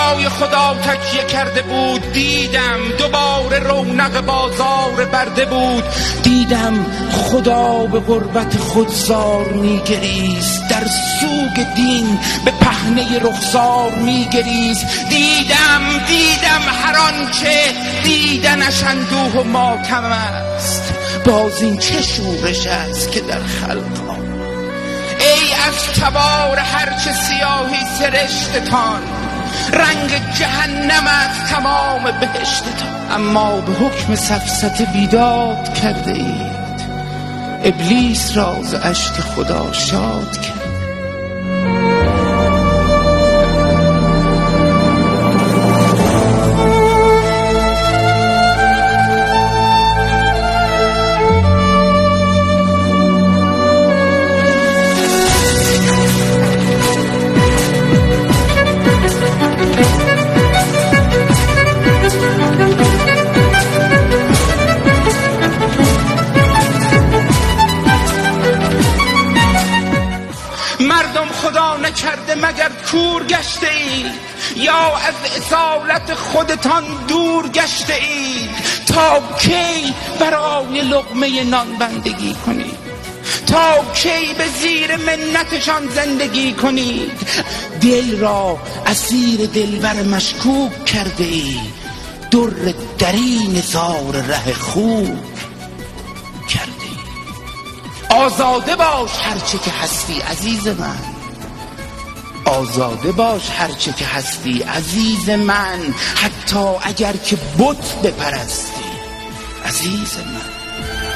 برای خدا تکیه کرده بود. دیدم دوباره رونق بازار برده بود. دیدم خدا به قربت خودزار میگریست، در سوگ دین به پهنه رخسار میگریست. دیدم هر آنچه دیدنش اندوه و ماتم است. باز این چه شورش است که در خلق ای از تبار هرچه سیاهی سرشتتان، رنگ جهنم از تمام بهشتتان. اما به حکم سفسطه بیداد کرده اید، ابلیس را ز اشک خدا شاد کرد. مردم خدا نکرده مگر کور گشته اید، یا از اصالت خودتان دور گشته اید؟ تا کی برای لقمه نان بندگی کنید؟ تا کی به زیر منتشان زندگی کنید؟ دل را اسیر دلبر مشکوک کرده اید، در درین زار ره خوب کرده اید. آزاده باش هرچه که هستی عزیز من، آزاده باش هرچه که هستی عزیز من، حتی اگر که بت بپرستی عزیز من.